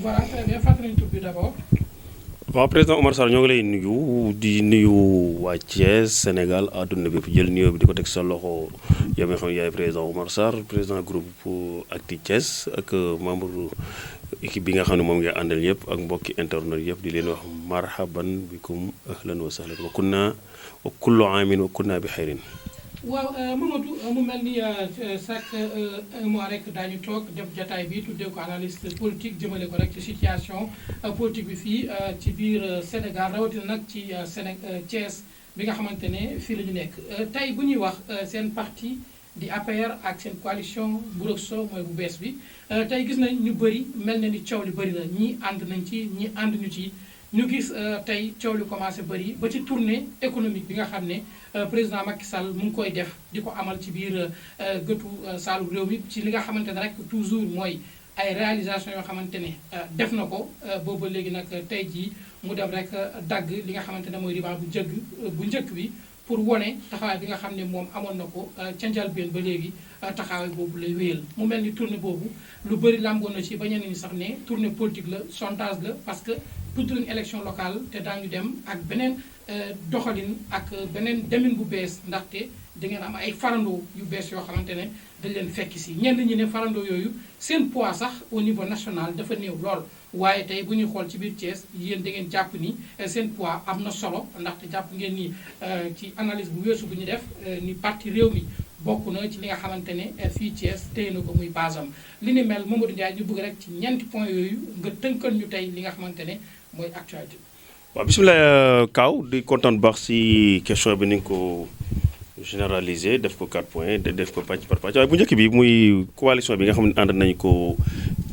voilà très bien fàttali nañu tur bi d'abord. waaw président Oumar Sarr ñoo ngi lay nuyu di nuyu waa Thiès Sénégal àdduna bi jël nuyoo bi di ko teg sa loxo yow mi nga xam ne yaay président Oumar Sarr président groupe Actu Thiès ak membre équipe bi nga xam ne moom ngay àndal yëpp ak mbokki internet yëpp di leen wax marhaban bikum ahlan wa sahlan wa kunna wa kullu aamin wa kunna bi xayrin. waaw Mamadou mu mel ni chaque un mois rek daañu toog def jataay bi tuddee ko analyse politique jëmale ko rek ci situation politique bi fii ci biir Sénégal rawatina nag ci Thiès bi nga xamante ne fii la ñu nekk tey bu ñuy wax seen parti di APR ak seen coalition Mburok Sow mooy bu bees bi tey gis nañ ñu bëri mel na ni coow li bëri na ñii ànd nañ ci ñii ànd ñu ci ñu gis tey coow li commencé bëri ba ci tournée économique bi nga xam ne président Macky Sall mu ngi koy def di ko amal ci biir gëtu saalu réew mi ci li nga xamante ne rek toujours mooy ay réalisation yoo xamante ne def na ko booba léegi nag tey jii mu dem rek dagg li nga xamante ne mooy riban bu njëkk bi pour wone taxawaay bi nga xam ne moom amoon na ko ca njëlbéen ba léegi taxawaay boobu lay wéyal mu mel ni tournée boobu lu bëri làmboon na ci ba ñenn ñi sax ne tournée politique la sondage la parce que tudd nañ élection locale te daañu dem ak beneen doxalin ak beneen demin bu bees ndaxte da ngeen am ay farandoo yu bees yoo xamante ne dañ leen fekk si ñenn ñi ne farandoo yooyu seen poids sax au niveau national dafa néew lool waaye tey bu ñuy xool ci biir Thiès yéen da ngeen jàpp ni seen poids am na solo ndaxte jàpp ngeen ni ci analyse bu weesu bu ñu def ni parti réew mi bokk na ci li nga xamante ne fii Thiès téye na ko muy basam li ni mel Mamadou Ndiaye ñu bëgg rek ci ñeenti point yooyu nga tënkal ñu tey li nga xamante ne mooy actualité. waaw bisimilah Kaaw di kontaan bu baax si question bi ni nga ko généraliser def ko 4 points def ko pàcc par pàcc waaye bu njëkk bi muy coalition bi nga xam ne ànd nañu ko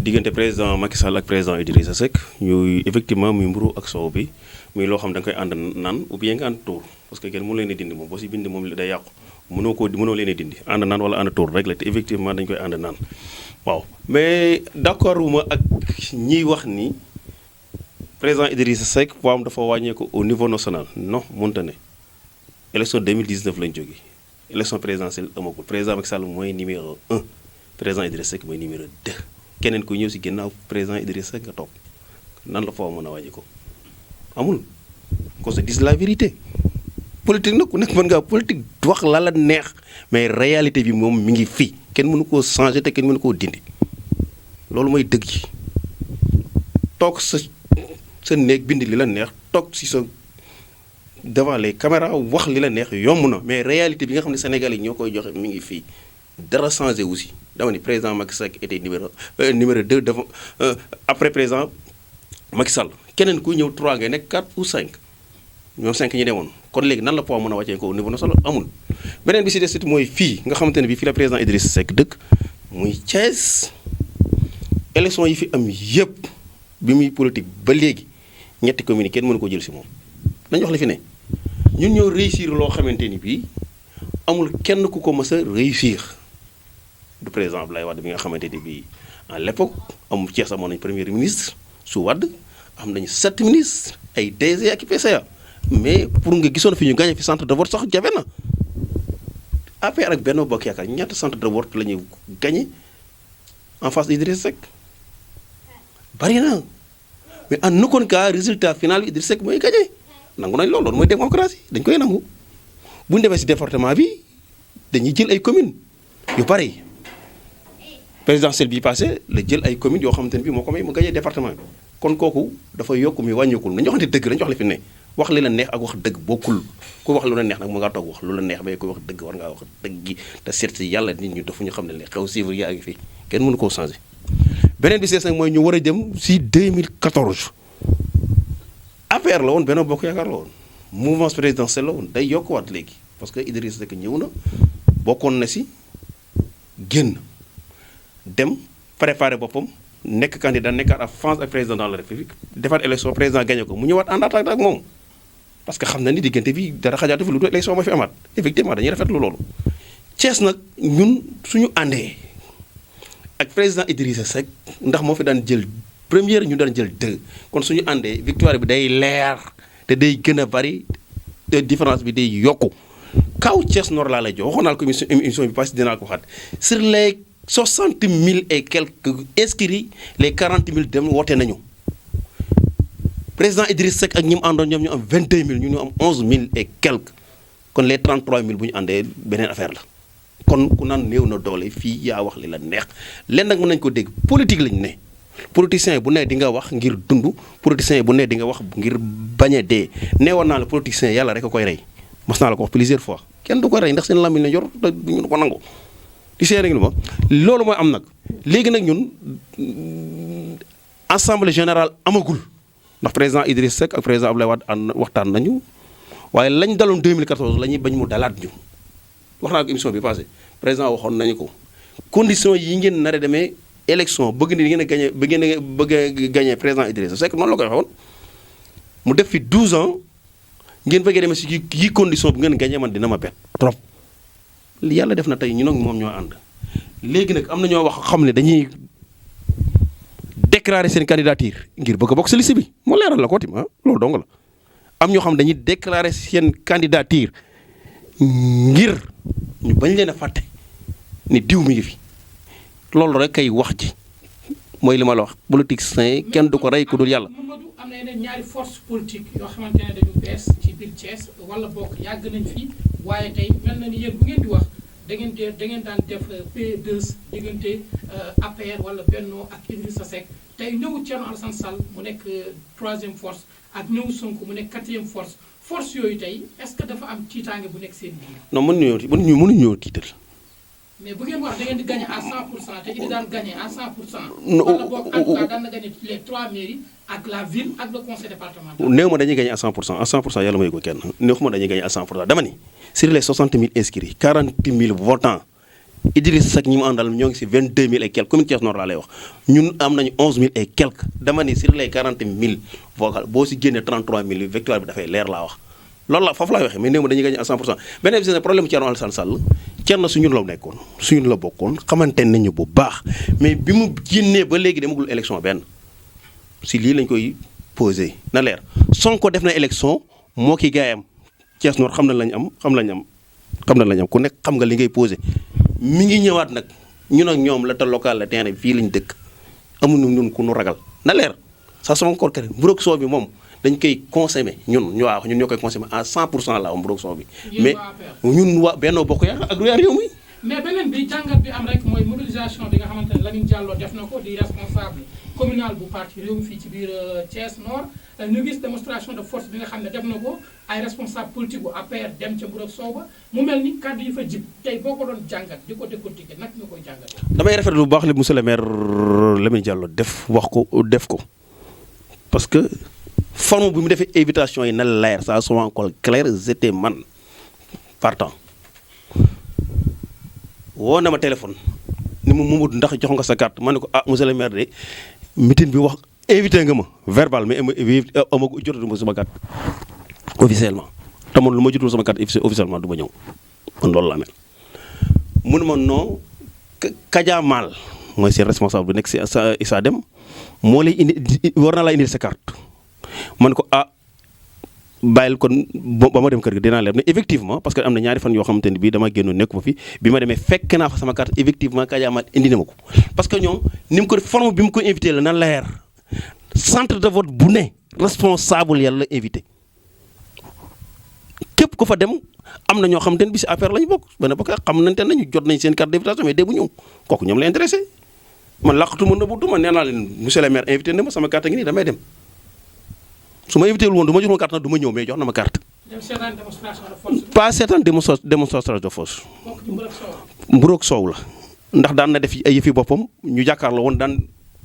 diggante président Macky Sall ak président Idrissa Seck ñuy effectivement muy mburu ak soow bi muy loo xam da nga koy ànd naan ou bien nga ànd tuur parce que kenn mënu leen a dindi moom boo si bind moom day yàqu mënoo leen a dindi ànd naan wala ànd tuur rek la te effectivement dañu koy ànd naan waaw mais d'accord wuma ak ñiy wax ni président Idrissa Seck poids dafa wàññeeku au niveau national non mënta ne élection 2019 lañ jógee élection présidentielle amagul président Macky Sall mooy numéro 1 président Idrissa Seck mooy numéro 2 keneen ku ñëw si ginnaaw président Idrissa Seck nga toog nan la foo mën a wàññi ko amul qu'on se dise la vérité politique nag ku nekk mën ngaa politique wax la la neex mais réalité bi moom mi ngi fii kenn mënu koo changer te kenn mënu koo dindi loolu mooy dëgg ji toog sa néeg bind li la neex toog si sa devant les caméras wax li la neex yomb na mais réalité bi nga xam ne Sénégal yi ñoo koy joxe mi ngi fii dara changé aussi dama ni président Macky Sall était numéro 2 devant après président Macky Sall keneen kuy ñëw 3 ngay nekk 4 ou 5 ñoom 5 ñi demoon kon léegi nan la poids mën a wàccee ko au niveau national amul beneen bi si des mooy fii nga xamante ne bii fii la président Idrissa Seck dëkk muy Thiès élection yi fi am yëpp bi muy politique ba léegi ñetti communes yi kenn mënu ko jël si moom dañu wax la fi ne ñun ñoo réussir loo xamante ni bii amul kenn ku ko mës a réussir du président Abdoulaye Wade bi nga xamante ni bii à l'époque amul Thiès amoon nañu premier ministre su Wade am nañu 7 ministres ay DG ak PCA mais pour nga gisoon fi ñu gagné fi centre de vote sax jafe na APR ak Benno Bokk Yaakaar ñaata centre de vote la ñuy gagné en face d'Idrissa Seck bari na mais en aucun cas résultat final bi Idrissa Seck mooy gagné nangu nañ loolu mooy démocratie dañ koy nangu bu ñu demee si département bi dañuy jël ay communes yu bari présidentielle bi passé la jël ay communes yoo xamante ne bii moo ko may mu gagné département bi kon kooku dafa yokk mi wàññeekul nañu waxante dëgg dañu wax la fi ne wax li la neex ak wax dëgg bokkul ku wax lu la neex nag mu ngaa toog wax lu la neex mais ku wax dëgg war ngaa wax dëgg gi te seet si yàlla nit ñi dafa ñu xam ne li xew suivre yaa ngi fi kenn mënu koo changé beneen bi sees nag mooy ñu war a jëm si 2014 APR la woon Benno Bokk Yaakaar la woon mouvance présidentielle la woon day yokkuwaat léegi parce que Idrissa Seck ñëw na bokkoon na si génn dem préparé boppam nekk candidat nekkaat à France ak président de la République defaat élection président gagné ko mu ñëwaat àndaat ak moom parce que xam na ni diggante bi dara xajaatu fi lu dul élection ma fi amaat effectivement dañuy rafetlu loolu. Thiès nag ñun suñu àndee ak président Idrissa Seck ndax moo fi daan jël première ñu daan jël 2 kon suñu àndee victoire bi day leer te day gën a bari te différence bi day yokku kaw Thiès Nord laa lay jox waxoon naa ko émission bi passé dinaa ko waxaat sur les 60 000 et quelques inscrits les 40 000 dem woote nañu président Idrissa Seck ak ñi mu àndoon ñoom ñu am 22 000 ñu am 11 000 et quelques kon les 33 000 bu ñu àndee beneen affaire la kon ku naan néew na doole fii yaa wax li la neex leen nag mën nañu ko dégg politique lañu ne politicien bu ne di nga wax ngir dund politicien bu ne di nga wax ngir bañ a dee neewoon naa la politicien yàlla rek a koy rey mas naa la ko wax plusieurs fois kenn du ko rey ndax seen làmmiñ la yor te ñu ko nangu di seere ngi ma loolu mooy am nag léegi nag ñun assemblée générale amagul ndax président Idriss Seck ak président Abdoulaye Wade ànd waxtaan nañu waaye lañ daloon 2014 la ñuy bañ mu dalaat ñu wax naa ko émission bi passé président waxoon nañu ko condition yi ngeen nar a demee élection bëgg ni ngeen a gagné bëgg a gagné président Idrissa Seck noonu la koy waxoon mu def fi 12 ans ngeen bëggee demee si yi condition bu ngeen gagné man dina ma bett trop yàlla def na tey ñun ak moom ñoo ànd léegi nag am na ñoo wax xam ne dañuy déclarer seen candidature ngir bëgg a bokk si liste bi moo leeral la ko tim loolu dong la am ñoo xam dañuy déclarer seen candidature ngir ñu bañ leen a fàtte ni diw mi ngi fi loolu rek kay wax ji mooy li ma la wax politique sain kenn du ko rey ku dul yàlla. Mamadou am na yeneen ñaari force politique yoo xamante ne dañu bees ci biir Thiès wala bokk yàgg nañ fi waaye tey mel na ni yéen bu ngeen di wax da ngeen daan def P2 diggante APR wala Benno ak Idrissa Seck tey ñëw Thierno Alassane Sall mu nekk 3e force ak ñëw Sonko mu nekk 4e force yooyu tey est-ce que dafa am tiitaange bu nekk seen biir. non mënuñu ñëw tiital. mais bu ngeen wax da ngeen di gagné à 100% te Idi daan gagné à 100%. wala boog en tout cas daan na gagné les 3 mairies ak la ville ak le conseil départemental. néew ma dañuy gagné à 100% yàlla may ko kenn néew ma dañuy gagné à 100% dama ni sur les 60 000 inscrits 40 000 votants Idrissa Seck ñi mu àndal ñoo ngi si 22 000 et quelques commune Thiès Nord laa lay wax ñun am nañu 11 000 et quelques dama ni sur les 40 000 vocal boo si génnee 33 000 victoire bi dafay leer laa wax. loolu la foofu laay waxee mais néew ma dañuy gagné à 100% beneen bi c'est problème mu Thierno Alassane Sall Thierno suñu la nekkoon suñu la bokkoon xamante nañu bu baax mais bi mu génnee ba léegi demagul élection benn si lii lañ koy posé na leer Sonko def na élection moo ki gaayam Thiès Nord xam na lañ am ku nekk xam nga li ngay posé mi ngi ñëwaat nag ñun ak ñoom la te local la terrain fii lañ dëkk amuñu ñun ku nu ragal na leer ça sama encore keneen mburoog soo bi moom dañ koy consommer ñun ñoo koy consommer à 100% la am mburoog soo bi mais ñun waa Benno Bokk Yaakaar ak réew mi mais beneen bi jàngat bi am rek mooy mobilisation bi nga xamante ne Lamine Diallo def na ko di responsable communal bu parti réew mi fii ci biir Thiès Nord ñu gis démonstration de force bi nga xam ne def na ko ay responsable politique bu APR dem ca Mburok Sow ba mu mel ni kàddu yi fa jib tey boo ko doon jàngat di ko décortiquer nag nga koy jàngat. damay rafetlu bu baax li monsieur le maire Lamine Diallo def ko parce que forme bi mu defee invitation yi na leer ça soit encore clair j'étais man partant. woo na ma téléphone ni ma Mamadou ndax jox nga sa carte ma ne ko monsieur le maire de meeting bi wax invité nga ma verbal mais ama jotatu ma sama carte officiellement te man lu ma jotul sama carte officiellement du ma ñëw man loolu laa mel mu ne ma non Kaja Mal mooy seen responsable bu nekk si Issa Dem moo lay indi war na laa indil sa carte man ko bàyyil kon ba ma dem kër ga dinaa leer ne effectivement parce que am na ñaari fan yoo xamante ne bii dama génnoon nekk ma fi bi ma demee fekk naa fa sama carte effectivement Kaja Mal indi na ma ko parce que ñoom ni mu ko forme bi mu ko invité la na leer centre de vote bu ne responsable yàlla invité képp ku fa dem am na ñoo xamante ne bi si affaire lañu bokk benn bokk xam nañu nañu jot nañ seen carte d'invitation mais dégg ñu kooku ñoom la intéressé man laqatu ma nëbbu ma nee naa leen monsieur le maire invité na ma sama carte ngi nii damay dem su ma invité wul woon du ma jox ma carte nag du ma ñëw mais jox na ma carte. pas seetaan démonstration de force. Mburok Sow la ndax daan na def ay yëfi boppam ñu jàkkaarloo woon daan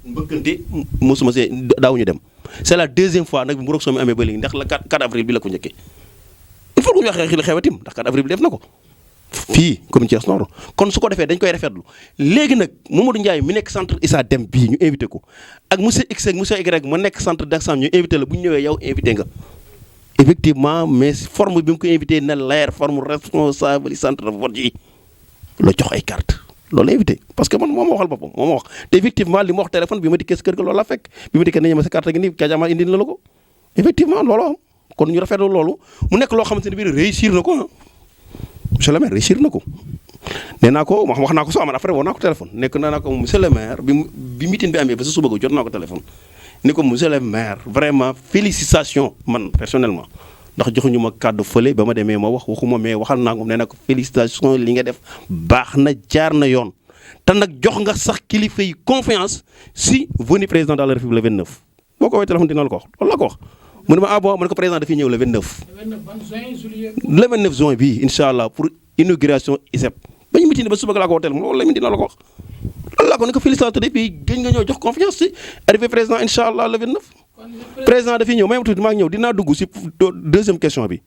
mbëkkante mosuma see daawuñu dem c'est la deuxième fois nag Mburok Sow mi amee ba léegi ndax la 4 avril bi la ko njëkkee il faut que ñu waxee xel xewatim ndax 4 avril bi def na ko fii commune Thiès Nord kon su ko defee dañ koy rafetlu léegi nag Mamadou Ndiaye mi nekk centre Issa Dem bii ñu invité ko ak monsieur X ak monsieur Y ma nekk centre d'action ñu invité la bu ñu ñëwee yow invité nga effectivement mais forme bi mu ko invité na leer forme responsable centre de vote yi la jox ay carte loolu la invité parce que man moo ma waxal boppam moo ma wax te effectivement li ma wax téléphone bi ma dikkee si kër ga loolu la fekk bi ma dikkee nañu ma sa carte gi nii Kadiama indi na la ko effectivement loolu am kon ñu rafetlu loolu mu nekk loo xamante ne bii réussir na ko monsieur le maire réussir na ko nee naa ko wax naa ko soo amoon après woo naa ko téléphone nekk naa ko monsieur le maire bi meeting bi amee ba sa suba ga jot naa ko téléphone ni ko monsieur le maire vraiment félicitations man personnellement ndax joxuñu ma kàddu fële ba ma demee ma waxuma mais waxal naa ko nee na ko félicitations li nga def baax na jaar na yoon te nag jox nga sax kilifa yi confiance si venue président de la République le 29 boo ko woowee téléphone dina la ko wax loolu la ko wax mu ne ma bon mu ne ko président dafay ñëw le 29. le 29 juin bii incha allah pour inauguration ISEP ba ñu mitin ba suba laa ko wooteel loolu la dina la ko wax loolu laa ko ne ko félicitations depuis gëj nga ñëw jox confiance si arrivé président incha allah le 29. président dafay ñëw même tuuti maa ngi ñëw dinaa dugg si deuxième question bi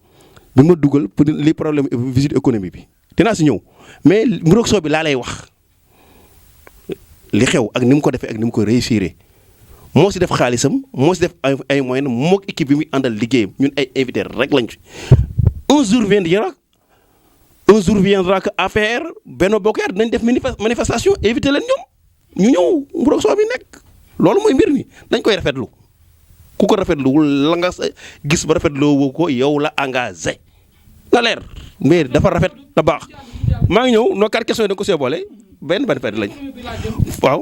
ma dugal pour li problème visite économique bi dinaa si ñëw mais mbiroog bi laa lay wax li xew ak ni mu ko defee ak ni mu ko réussir moo si def xaalisam moo si def ay moyens moog équipe bi muy àndal liggéeyam ñun ay invité rek lañ ci un jour viendra que APR Benno Bokk Yaakaar dinañ def manifestation invité leen ñoom ñu ñëw mbiroog bi nekk loolu mooy mbir mi dañ koy rafetlu. ku ko rafetluwul la nga gis ba rafetloo ko yow la engagé nga leer mais dafa rafet da baax maa ngi ñëw no 4 questions yi da nga ko see boole benn fête lañ waaw.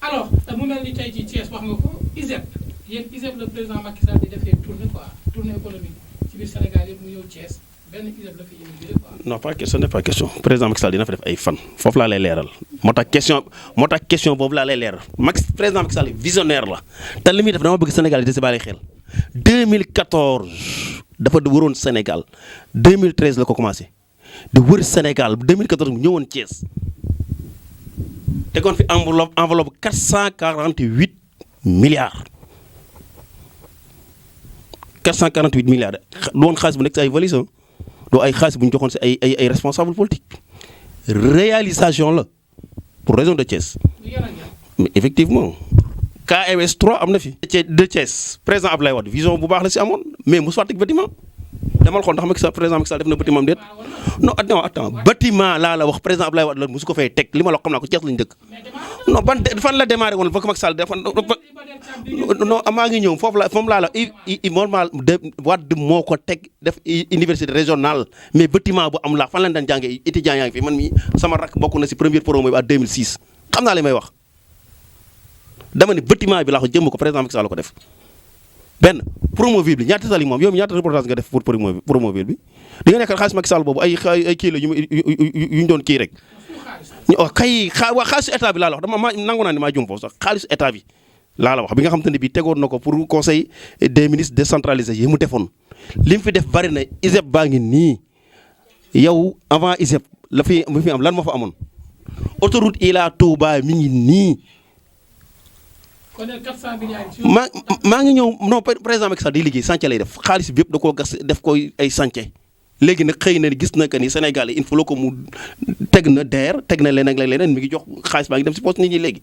alors mu mel ni tey ci Thiès wax nga ko ISEP yéen ISEP le président Macky Sall di defee tournée économique ci biir Sénégal yëpp mu ñëw Thiès benn ISEP la fi inauguré quoi. non pas question n'est pas question président Macky Sall dina fa def ay fan foofu laa lay leeral moo tax question boobu laa lay leeral président Macky Sall visionnaire la te li muy def dama bëgg Sénégal yi di si bàyyi xel 2014 dafa wëroon Sénégal 2013 la ko commencé di wër Sénégal 2014 mu ñëwoon Thiès tegoon fi enveloppe 448 milliards 448 milliards du woon xaalis bu nekk si ay valise doo ay xaalis bu ñu joxoon si ay responsable politique réalisation la pour région de Thiès mais effectivement KMS 3 am na fi de Thiès président Abdoulaye Wade vision bu baax la si amoon mais mosu fàtte bâtiment demal xool ndax président Macky Sall def na bâtiment am déet non attends bâtiment laa la wax président Abdoulaye Wade la mosu ko fay teg li ma la wax xam naa ko Thiès lañu dëkk non fan la démarré woon fa ko Macky Sall def non maa ngi ñëw foofu laa la normal Wade moo ko teg def université régionale mais bâtiment bu am la fan lañ daan jàngee étudiants yaa ngi fi man mi sama rak bokk na si première promo bi à 2006 xam naa li may wax dama ne bâtiment bi laa ko jëmm ko président Macky Sall ko def benn Promoville bi ñaata tali moom yow ñaata reportage nga def pour Promoville bi di nga nekk xaalis Macky Sall boobu ay kii la yu ñu doon kii rek xaalisu état bi laa la wax dama nangu naa ne maa jum foofu sax xaalisu état bi laa la wax bi nga xam te ne bii tegoon na ko pour conseil des ministres décentralisé yi mu defoon li mu fi def bari na ISEP baa ngi nii yow avant ISEP la fi am lan moo fa amoon autoroute Ila Touba mi ngi nii. kon 400 milliards maa ngi ñëw non président Macky Sall di liggéey chantier lay def xaalis bi yëpp da koo gas def koy ay chantier léegi nag xëy na gis na que ni Sénégal il faut que mu teg na DER teg na leneen ak leneen mi ngi jox xaalis baa ngi dem si poste nit ñi léegi.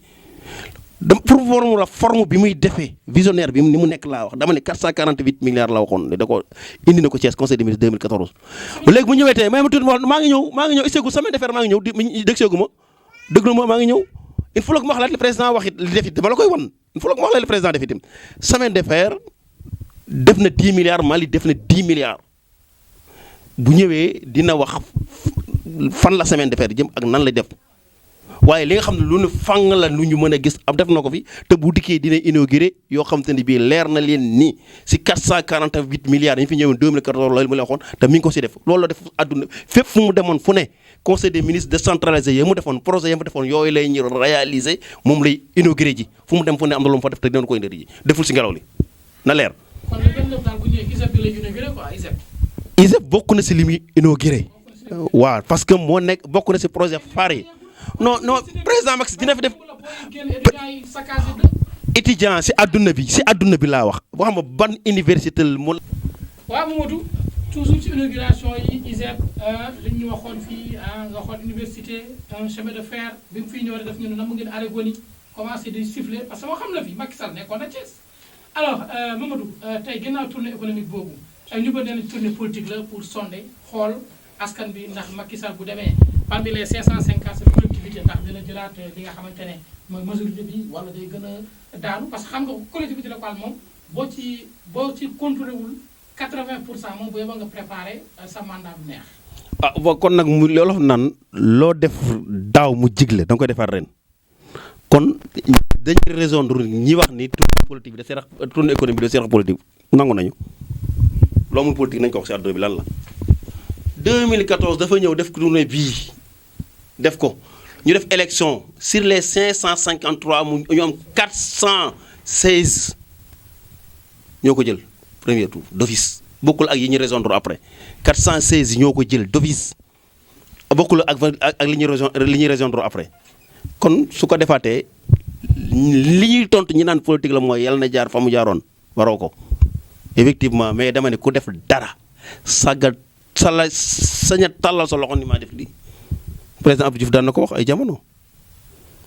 pour forme bi muy defee visionnaire bi ni mu nekk laa wax dama ne 448 milliards la waxoon da ko indi na ko Thiès conseil des ministres 2014. ba léegi bu ñëwee tey may ma tuuti maa ngi ñëw isseegu semaine de fer maa ngi ñëw dégseegu ma déglu ma maa ngi ñëw il faut que ma wax la le président wax it li def it dama la koy wan il faut que ma wax la le président def itam semaine de fer def na 10 milliards Mali def na 10 milliards bu ñëwee dina wax fan la semaine de fer jëm ak nan lay def. waaye li nga xam ne lu nu fang la lu ñu mën a gis ab def na ko fi te bu dikkee dina inauguré yoo xam te ne bii leer na leen nii si 448 milliards yi fi ñëwoon 2014 loolu mu la waxoon te mi ngi ko si def loolu la def àdduna fépp fu mu demoon fu ne conseil des ministres décentralisé yi mu defoon projet yi mu defoon yooyu lay ñu réaliser moom lay inauguré ji fu mu dem fu ne am na lu mu fa def te dinañ ko indi ji deful si ngelaw li na leer. kon le 29 daal bu ñëwee ISEP bi la inauguré quoi ISEP bokk na si li muy inauguré waaw parce que moo nekk bokk na si projet phare yi. non président Macky dina fi def étudiant si adduna bi laa wax boo xam ne ban université la mu. waaw Mamadou toujours ci inauguration yi ISEP li ñu waxoon fii nga xool université un chemin de fer bi mu fiy ñëw rek daf ñu ne na mu ngeen Arégonie commencé di siffler parce que moo xam la fi Macky Sall nekkoon na Thiès alors Mamadou tey ginnaaw tournée économique boobu ñu bëri nañu tournée politique la pour sonder xool askan bi ndax Macky Sall bu demee parmi les 557 collectivités ndax dina jëlaat li nga xamante ne mooy majorité bi wala day gën a daanu parce que xam nga collectivité locale moom boo ci contrôlé wul 80% moom bu yeboo nga préparé sa mandat bu neex. ba kon nag mu loolu naan loo def daaw mu jigle da nga koy defaat ren kon dañuy résoudre ñi wax ni tournée politique bi da see rax tournée économique bi da see rax politique nangu nañu loo amul politique nañu ko wax si àdduna bi lan la. 2014 dafa ñëw def tournée bii def ko ñu def élection sur les 553 mu ñu am 416 ñoo ko jël premier tour d'office bokkul ak yi ñu résoudre après 416 ñoo ko jël d'office bokkul ak li ñuy résoudre après kon su ko defaatee li ñuy tontu ñi naan politique la mooy yàlla na jaar fa mu jaaroon waroo ko effectivement mais dama ne ku def dara saña tàllal sa loxo ni maa def lii président Abdou Diouf daan na ko wax ay jamono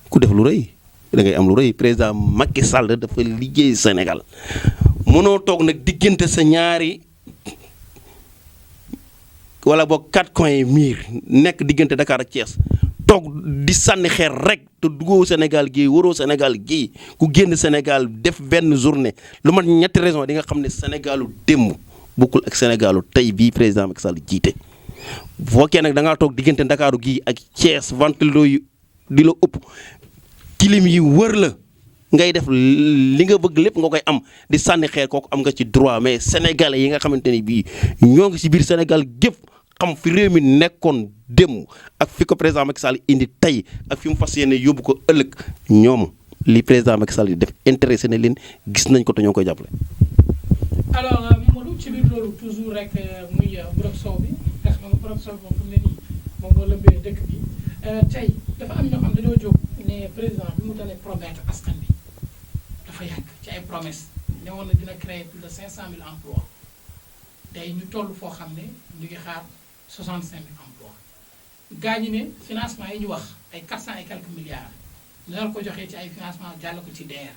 ku def lu rëy da ngay am lu rëy président Macky Sall dafa liggéey Sénégal mënoo toog nag diggante sa ñaari wala boog 4 coins miir nekk diggante Dakar ak Thiès toog di sànni xeer rek te duggoo Sénégal gii waroo Sénégal gii ku génn Sénégal def benn journée lu mat ñetti raison di nga xam ne Sénégalu démb bokkul ak Sénégalu tey bii président Macky Sall jiite. bu fekkee nag da ngaa toog diggante Ndakaaru gii ak Thiès ventilo yu di la ëpp kilim yi wër la ngay def li nga bëgg lépp nga koy am di sànni xeer kooku am nga ci droit mais sénégalais yi nga xamante ni bii ñoo ngi si biir Sénégal gépp xam fi réew mi nekkoon démb ak fi ko président Macky Sall indi tey ak fi mu fas yéene yóbbu ko ëllëg ñoom li président Macky Sall di def intéressé na leen gis nañ ko te ñoo koy jàppale. alors Mamadou ci biir loolu toujours rek muy Burok Sow bi nga xam ne Burok Sow moom fu mu ne nii moom moo lëmbee dëkk bi tey dafa am ñoo xam dañoo jóg ne président bi mu dalee promettre askan bi dafa yàgg ci ay promesses ne woon na dina créer plus de 500 000 emplois tey ñu toll foo xam ne ñu ngi xaar 65 000 emplois gaa ñi ne financement yi ñu wax ay 400 et quelques milliards ñu leen ko joxee ci ay financement jàll ko ci DER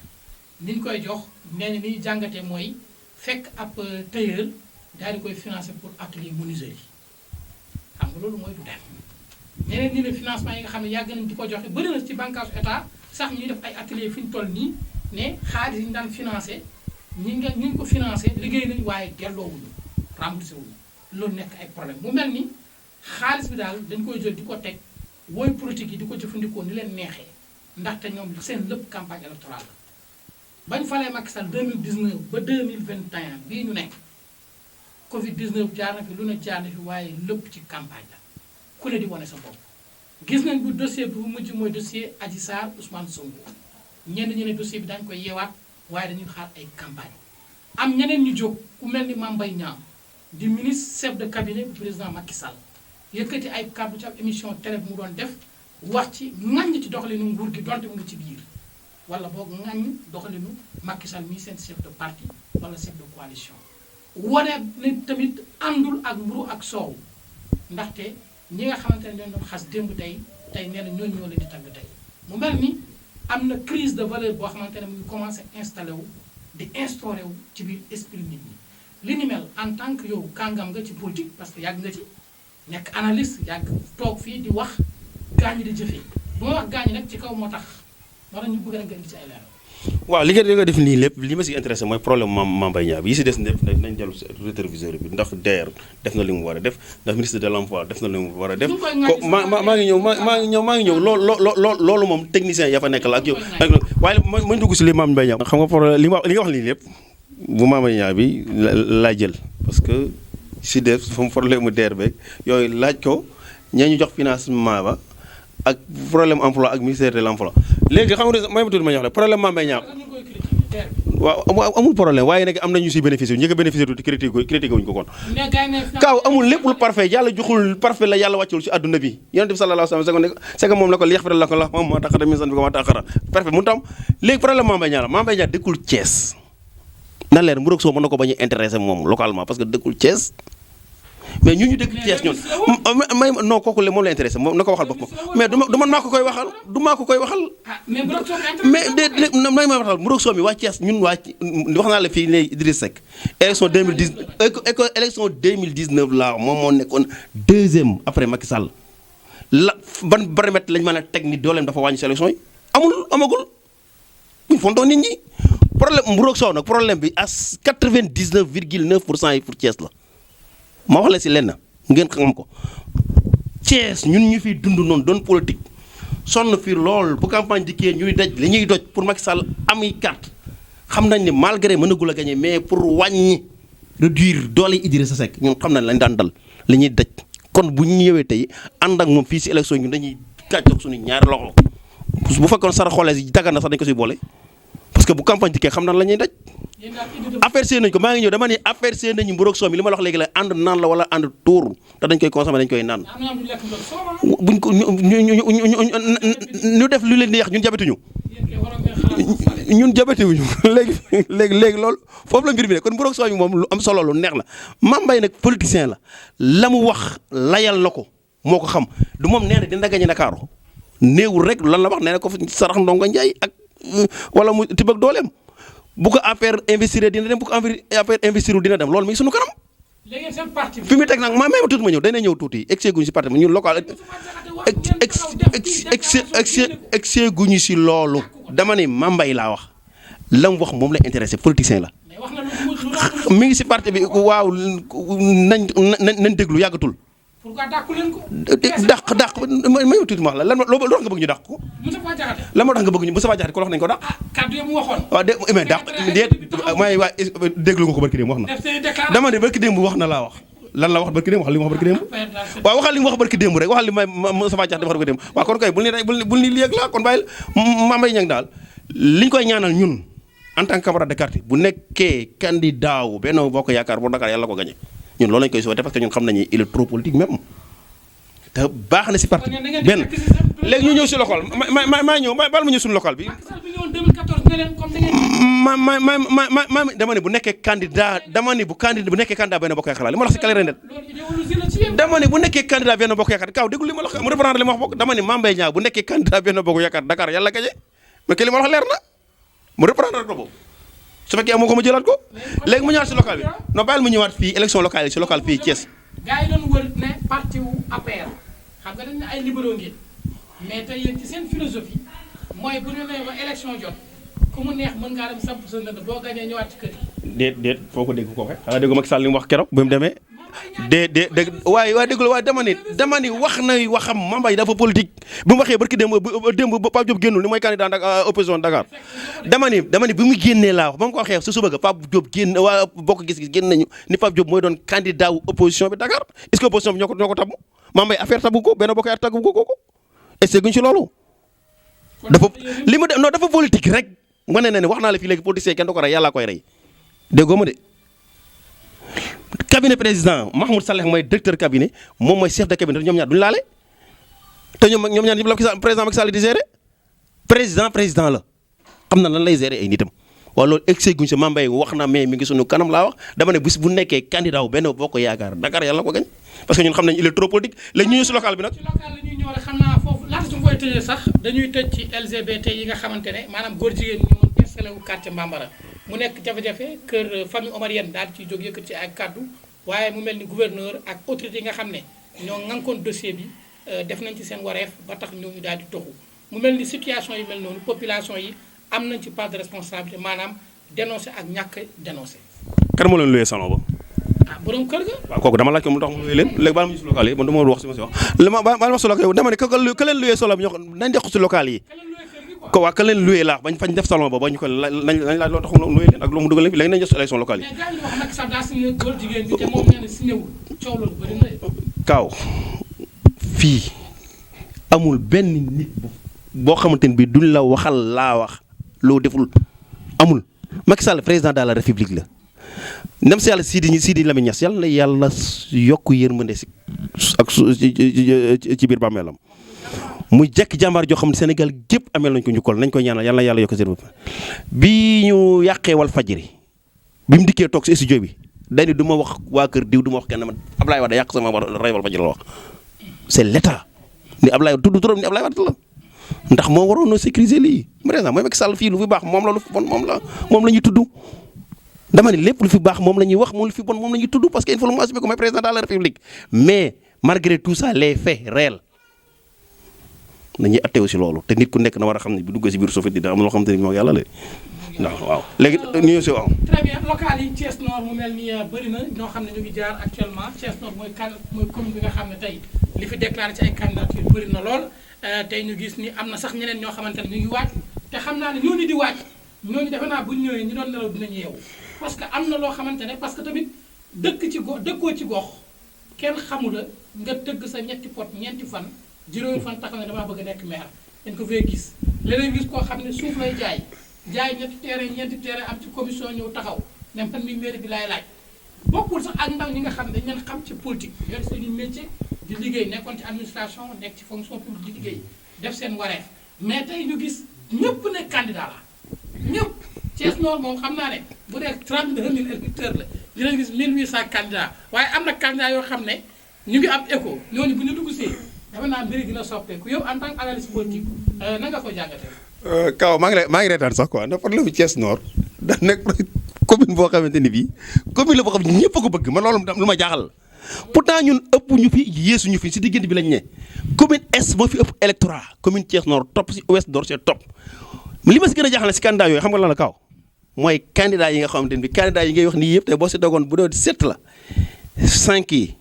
ni ñu koy jox nee na ni ñu jàngatee mooy fekk ab tailleur daal di koy financer pour atelier menuiserie yi xam nga loolu mooy du dem ñeneen ñi ne financement yi nga xam ne yàgg nañ di ko joxe bëri na ci bànqaasu état sax ñuy def ay atelier fi ñu toll nii ne xaalis yi ñu daan financé ñi ko financé liggéey nañ waaye delloowuñu remboursé wuñu loolu nekk ay problème mu mel ni xaalis bi daal dañ koy jël di ko teg wooy politique yi di ko jëfandikoo ni leen neexee ndaxte ñoom seen lépp campagne électorale la bañ falee Macky Sall 2019 ba 2021 bii ñu nekk Covid 19 jaar na fi lu ne jaar na fi waaye lépp ci campagne la ku ne di wane sa bopp. gis nañ bu dossier bi bu mujj mooy dossier Adji Sarr Ousmane Sonko ñenn ñi ne dossier bi dañ koy yeewaat waaye dañuy xaar ay campagne am ñeneen ñu jóg ku mel ni Mame Mbaye Niang di ministre chef de cabinet bu président Macky Sall yëkkati ay kàddu ci ab émission télé bi mu doon def wax ci ŋàññ ci doxalinu nguur gi donte mu ngi ci biir. wala boog ngañ doxalinu Macky Sall mii seen chef de parti wala chef de coalition wane ne tamit àndul ak mburu ak soow ndaxte ñi nga xamante ne ñoo doon xas démb tey nee na ñooñu ñoo leen di tagg tey mu mel ni am na crise de valeur boo xamante ne mu ngi commencé installé wu di instauré wu ci biir esprit nit ñi li ni mel en tant que yow kàngam nga ci politique parce que yàgg nga ci nekk analyste yàgg toog fii di wax gaañi di jëfee bu ma wax gaañi nag ci kaw moo tax ñu bëgg rek nga indi ci ay leeral. waaw li nga def nii lépp li ma si intéressé mooy problème Mame Mbaye Niang bi yi si des nañ dellu rétroviseur bi ndax DER def na li mu war a def ndax ministre de l'emploi def na li mu war a def. maa ngi ñëw loolu moom technicien ya fa nekk la ak yow. waaye ma dugg si li Mame Mbaye Niang xam nga problème li nga wax nii lépp bu Mame Mbaye Niang bi laa jël parce que si def fa mu problème mu DER beeg yooyu laaj ko ñaa ñu jox financement ba ak problème emploi ak ministère de l'emploi léegi xam nga may ma tudd ma ñox la problème Mame Mbaye Niang waaw amul problème waaye nag am na ñu si bénéficié ñi ko bénéficié tuuti critiqué wuñu ko kon kaaw amul lépp lu parfait yàlla joxul parfait la yàlla wàccul si adduna bi yonent bi sallallahu alayhi wa sallam c'est que moom la ko li yaxfira laka Allahu ma taqaddama min zanbika wa ma ta'akhkhara parfait mu tam léegi problème Mame Mbaye Niang la Mame Mbaye Niang dëkkul Thiès na leer Mburok Sow mën na ko bañ a intéressé moom localement parce que dëkkul Thiès mais ñu dëkk Thiès ñoon may non kooku moom la intéressé moom na ko waxal boppam mais du man maa ko koy waxal mais may ma waxal Mburok Sow mi waa Thiès ñun waa wax naa la fii ne Idriss Seck élection 2019 la moom moo nekkoon deuxième après Macky Sall la ban baromètre lañ mën a teg ni dooleem dafa wàññi si élection yi amagul buñ fontoo nit ñi problème Mburok Sow nag problème bi à 99,9% yi pour Thiès la ma wax la si lenn ngeen xam ko Thiès ñun ñu fi dund noonu doon politique sonn fii lool bu campagne dikkee ñuy daj li ñuy doj pour Macky Sall ami carte xam nañ ne malgré mënagul a gagné mais pour wàññi réduire doole Idrissa Seck ñun xam nañ lañ daan dal li ñuy daj kon bu ñu ñëwee tey ànd ak moom fii si élection ñun dañuy gàccoog suñu ñaari loxo bu fekkoon sara xoolee si dagan na sax dañ ko siy boole parce que bu campagne dikkee xam nañ la ñuy daj affaire see nañ ko maa ngi ñëw dama ne affaire see nañu Mburok Sow mi li ma la wax léegi la ànd naan la wala ànd tuur te dañ koy consommer dañ koy naan buñ ko ñu def lu leen di yàq ñun jabatuñu léegi loolu foofu la mbir mi ne kon Mburok Sow mi moom lu am solo lu neex la Mame Mbaye nag politicien la mu wax layal na ko moo ko xam du moom nee na dina gañe Ndakaaru néewul rek lan la wax nee na ko sarax Ndongo Ndiaye ak wala mu tibb ak dooleem bu ko affaire investir dina dem bu ko affaire investir dina dem loolu mi ngi sunu kanam. léegi seen parti fi mu teg nag même tuuti ma ñëw dana ñëw tuuti excès guñu si parti ñun local excès guñu si loolu dama ne Mame Mbaye laa wax la mu wax moom la intéressé politicien la mi ngi si parti bi waaw nañ déglu yàggatul. pourquoi dàqu leen ko. dàq may tuuti ma wax la lan loo tax nga bëgg ñu dàq ko. Moustapha Diakhaté. lan moo tax nga bëgg ñu Moustapha Diakhaté ko wax nañu ko dàq. kaddu yi mu waxoon. waaw mais dàq may waa déglu nga ko barki démb wax na. dama ne barki démb wax na laa wax. lan la wax barki démb wax li mu wax barki démb. waaw waxal li mu wax barki démb rek waxal li may Moustapha Diakhaté wax ko démb waaw kon kay bul ni léegi la kon bàyyil Mame Mbaye Niang daal li ñu koy ñaanal ñun en tant que camarade de quartier bu nekkee candidat wu Benno Bokk Yaakaar bu Dakar yàlla ko gagné ñun loolu lañ koy souhaité parce que ñun xam nañu il est trop politique même te baax na si parti benn léegi ñu ñëw si local maa ñëw baal ma ñëw suñu local bi. dama ne bu nekkee candidat bu nekkee candidat Benno Bokk Yaakaar li ma wax si Kaléra net dama ne bu nekkee candidat Benno Bokk Yaakaar kaw déglu li ma la wax mu reprendre li ma wax bokk dama ne Mame Mbaye Niang bu nekkee candidat Benno Bokk Yaakaar Dakar yàlla gañe mais que li ma wax leer na mu reprendre ko boobu su fekkee amoo ko ma jëlaat ko léegi mu ñëwaat si local bi non bàyyil mu ñëwaat fii élection locale yi si local fii Thiès. gars yi doon wër ne parti wu APR xam nga dañ ne ay libéraux ngeen mais tey yéen ci seen philosophie mooy bu ñu nee ba élection jot ku mu neex mën ngaa dem samp sa ndënd boo gañee ñëwaat ci kër yi. déet foo ko dégg ko waxee xanaa déggu Macky Sall li mu wax keroog bi mu demee dégg waaye déglu waaye dama ni wax na waxam Mame Mbaye dafa politique bi mu waxee barki démb Pape Diop génnul ni mooy candidat opposition Dakar dama ni bi mu génnee laa wax ba mu ko waxee su suba ga Pape Diop génn waa bokk gis-gis génn nañu ni Pape Diop mooy doon candidat wu opposition bi Dakar est-ce que opposition bi ñoo ko tabu Mame Mbaye affaire tabu ko Benno Bokk Yaakaar tabu ko est-ce que guñ si loolu dafa li mu non dafa politique rek ma ne wax naa la fii léegi politicien kenn du ko rey yàlla koy rey déggoo ma de cabinet président Mahmoud Saleh mooy directeur cabinet moom mooy chef de cabinet ñoom ñaar duñu laale te ñoom ñaar ñëpp la président Macky Sall di gérer président la xam na lan lay gérer ay nitam waaw loolu excès guñ sa Mame Mbaye wax na mais mi ngi sunu kanam laa wax dama ne bis bu nekkee candidat wu Benno Bokk Yaakaar Dakar yàlla ko gañ parce que ñun xam nañ il est trop politique léegi ñu ñëw si local bi nag. ci local la ñuy ñëw rek xam naa foofu laata su koy tëjee sax dañuy tëj ci LGBT yi nga xamante ne maanaam góor jigéen ñi ñëwoon installé wu quartier Mbambara mu nekk jafe-jafe kër famille omarienne daal ci jóg yëkkat ci ay kaddu waaye mu mel ni gouverneur ak autorité yi nga xam ne ñoo ŋànkoon dossier bi def nañ ci seen wareef ba tax ñooñu daal di toxu mu mel ni situation yi mel noonu population yi am nañ ci part de responsabilité maanaam dénoncé ak ñàkk dénoncé. kan moo leen luyee salon ba. borom kër ga. waaw kooku dama laaj ko mu tax mu luyee leen léegi baal ma ñu si local yi man dama wax si ma si wax baal ma si local yi dama ne ka leen luyee salon bi ñoo nañ def si local yi. ko waa ka leen loué laa bañ fañ def salon ba ba ñu ko nañ laaj loo tax mu loué leen ak lu mu dugal leen fi léegi nañ def élection locale yi. mais gars yi wax nag sax daa signé góor jigéen bi te moom nee na signé wul coow loolu bëri na Kaaw fii amul benn nit boo xamante ne bii duñ la waxal laa wax loo deful amul Macky Sall président de la république la ndem si yàlla Sidi Lamine Niass yàlla na yàlla yokk yërmande si ak ci biir bàmmeelam muy jekk jàmbaar joo xam ne Sénégal gépp ameel nañ ko njukkal nañ koy ñaanal yàlla na yàlla yokk seen bopp bi ñu yàqee Walfadjri bi mu dikkee toog si studio bi dañu du ma wax waa kër diw du ma wax kenn man Ablaye Wade yàq sama rival ba ci la wax c'est l'état ni Ablaye tudd turam ni Ablaye Wade la ndax moo waroon a sécuriser lii par exemple mooy Macky Sall fii lu fi baax moom la lu fi bon moom la ñuy tudd dama ne lépp lu fi baax moom la ñuy wax moom lu fi bon moom la ñuy tudd parce que il faut le assumer comme président de la République mais malgré tout ça les faits réels nañuy atte aussi loolu te nit ku nekk na war a xam ne bu duggee si biir suuf dina am loo xam te ni moom yàlla la ndax waaw léegi ñu ñëw si waaw. très bien local yi Thiès Nord mu mel ni bëri na ñoo xam ne ñu ngi jaar actuellement Thiès Nord mooy commune bi nga xam ne tey li fi déclaré ci ay candidature bëri na lool tey ñu gis ni am na sax ñeneen ñoo xamante ne ñu ngi waaj te xam naa ne ñooñu di waaj ñooñu defe naa bu ñu ñëwee ñi doon nelaw dinañu yeewu parce que am na loo xamante ne parce que tamit dëkkoo ci gox kenn xamu la nga tëgg sa ñetti pot ñeenti fan juróomi fan taxaw ne damaa bëgg a nekk maire dañ ko fee gis leneen gis koo xam ne suuf lay jaay ñetti terrain ñeenti terrain am ci commission ñëw taxaw ne man mi maire bi laay laaj bokkul sax ak ndaw ñi nga xam ne dañ leen xam ci politique yor seen i métier di liggéey nekkoon ci administration nekk ci fonction publique di liggéey def seen wareef mais tey ñu gis ñëpp ne candidat la ñëpp Thiès Nord moom xam naa ne bu dee 32000 électeurs la dinañ gis 1800 candidats waaye am na candidats yoo xam ne ñu ngi am écho ñooñu bu ñu dugg see dafa naa mbiri dina soppeeku yow en tant que analyste politique na nga ko jàngatee. Kaw maa ngi reetaan sax quoi ndax problème bi Thiès Nord da nekk commune boo xamante ni bii commune la boo xam ne ñëpp a ko bëgg man loolu lu ma jaaxal pourtant ñun ëpp ñu fi yeesuñu fi si diggante bi lañ ne commune est moo fi ëpp électorat commune Thiès Nord topp si ouest Nord c'est top li ma si gën a jaaxal si candidat yooyu xam nga lan la Kaw mooy candidat yi nga xamante ni bii candidat yi ngay wax nii yëpp te boo si dogoon bu doon 7 la 5 yi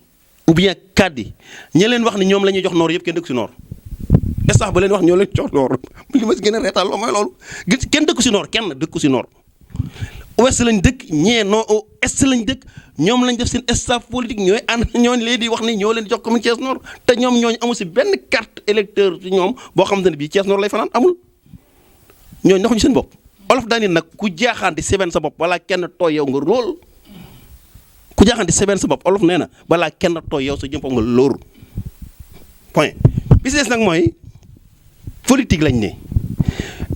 ou bien 4 yi ñi leen wax ni ñoom la ñuy jox Nord yëpp kenn dëkk si Nord sax ba leen wax ñoo leen jox Nord li ma si gën a reetal loo mooy loolu kenn dëkku si Nord kenn dëkku si Nord ouest lañ dëkk ñee non est lañ dëkk ñoom lañ def seen staff politique ñooy ànd ñooñu leen di wax ni ñoo leen jox commune Thiès Nord te ñoom ñooñu amul si benn carte électeur ci ñoom boo xam ne bii Thiès Nord lay fanaan amul ñooñu naxuñu seen bopp olof daani nag ku jaaxaanti seben sa bopp balaa kenn tooy yow nga lool ku jaaxaanti seben sa bopp olof nee na balaa kenn tooy yow sa jëmpam nga lóor point business nag mooy politique lañ ne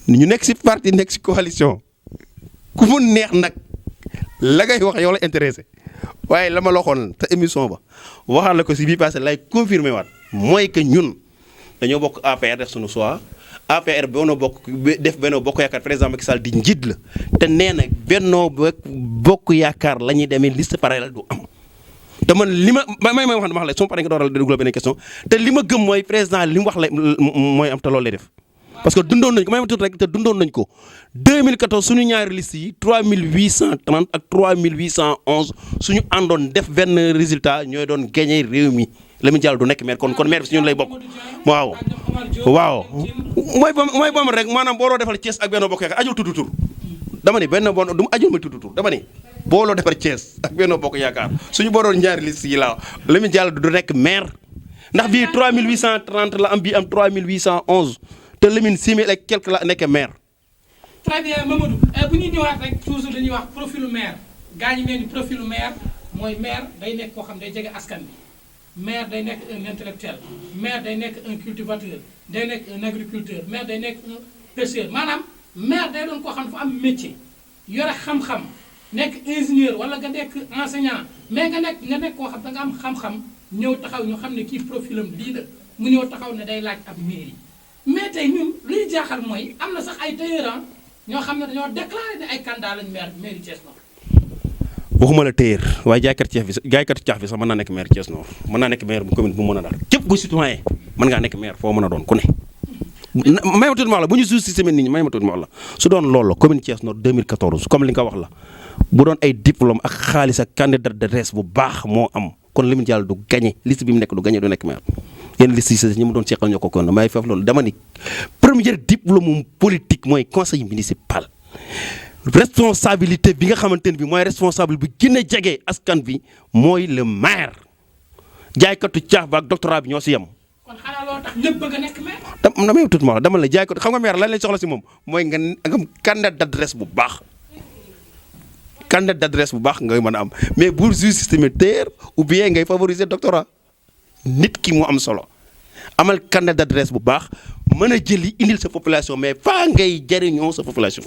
ñu nekk ci parti nekk ci coalition ku mu neex nag la ngay wax yow la intéressé waaye la ma la waxoon te émission ba waxaat la ko ci bii passé lay confirmé waat mooy que ñun dañoo bokk APR def suñu choix APR Benno Bokk Yaakaar président Macky Sall di njiit la te nee na Benno Bokk Yaakaar la ñuy demee liste parallèle du am te man li ma may wax la su ma paree nga dooral déglu beneen question te li ma gëm mooy président li mu wax la mooy am te loolu lay def parce que dundoon nañ ko may ma tuuti rek te dundoon nañ ko 2014 suñu ñaari liste yi 3830 ak 3811 suñu àndoon def benn résultat ñooy doon gagné réew mi Lamine Diallo du nekk maire kon maire bi si ñun lay bokk waaw mooy bam rek maanaam booloo defal Thiès ak Benno Bokk Yaakaar ajul tudd tur dama ni benn bon du mu ajul ma tudd tur dama ni booloo defar Thiès ak Benno Bokk Yaakaar suñu booloon ñaari liste yi laa Lamine Diallo du nekk maire ndax bii 3830 la am bii am 3811 te Lamine 6000 et quelque la nekk maire. très bien Mamadou bu ñuy ñëwaat rek toujours dañuy wax profilu maire gaa ñi mel ni profilu maire mooy maire day nekk koo xam day jege askan bi maire day nekk un intellectuel maire day nekk un cultivateur day nekk un agriculteur maire day nekk un pêcheur maanaam maire day doon koo xam dafa am métier yore xam-xam nekk ingénieur wala nga nekk enseignant mais nga nekk koo xam da nga am xam-xam ñëw taxaw ñu xam ne kii profilam lii la mu ñëw taxaw ne day laaj ab mairie mais tey ñun luy jaaxal mooy am na sax ay tailleur ñoo xam ne dañoo déclaré ne ay candidat lañ maire Thiès Nord. waxuma la téyeer waaye jaaykatu caaf bi sax mën naa nekk maire Thiès Nord mën naa nekk maire bu commune bu mu mën a daal képp ku citoyen mën ngaa nekk maire foo mën a doon ku ne. may ma tuuti ma wax la bu ñu suuf si semaine nit ñi may ma tuuti ma wax la su doon loolu la commune Thiès Nord 2014 comme li nga wax la bu doon ay diplôme ak xaalis ak candidat de res bu baax moo am kon Lamine Diallo du gagné liste bi mu nekk du gagné du nekk maire. yéen liste yi ñi mu doon seqal ñoo ko kon may foofu loolu dama ni premier diplôme politique mooy conseil municipal. responsabilité bi nga xamante ne bi mooy responsable bi gën a jege askan bi mooy le maire jaaykatu caaf ba ak doctorat bi ñoo si yem. kon xanaa loolu tax ñëpp bëgg a nekk maire. damay tuuti ma dama la jaaykatu xam nga maire lan lañ soxla si moom mooy nga am carnet d'adresse bu baax. carnet d'adresse bu baax ngay mën a am mais pour système terre ou bien ngay favoriser doctorat nit ki mu am solo amal carnet d'adresse bu baax mën a jëli indil sa population mais pas ngay jariñoo sa population.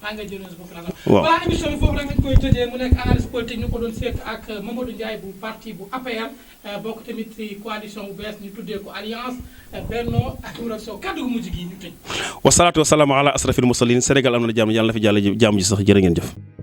xaa nga jëloon sa bopp la. waaw voilà émission bi foofu rek lañ koy tëjee mu nekk analyse politique ñu ko doon seq ak Mamadou Ndiaye bu parti bu APR bokk tamit ci coalition bu bees ñu tuddee ko alliance Benno ak Sow kaddu gu mujj gi ñu tëj. wasalaatu wasalaamu ala asrafil mursalin Sénégal am na jàmm yàlla na fi jàll jàmm ji sax jërë ngeen jëf.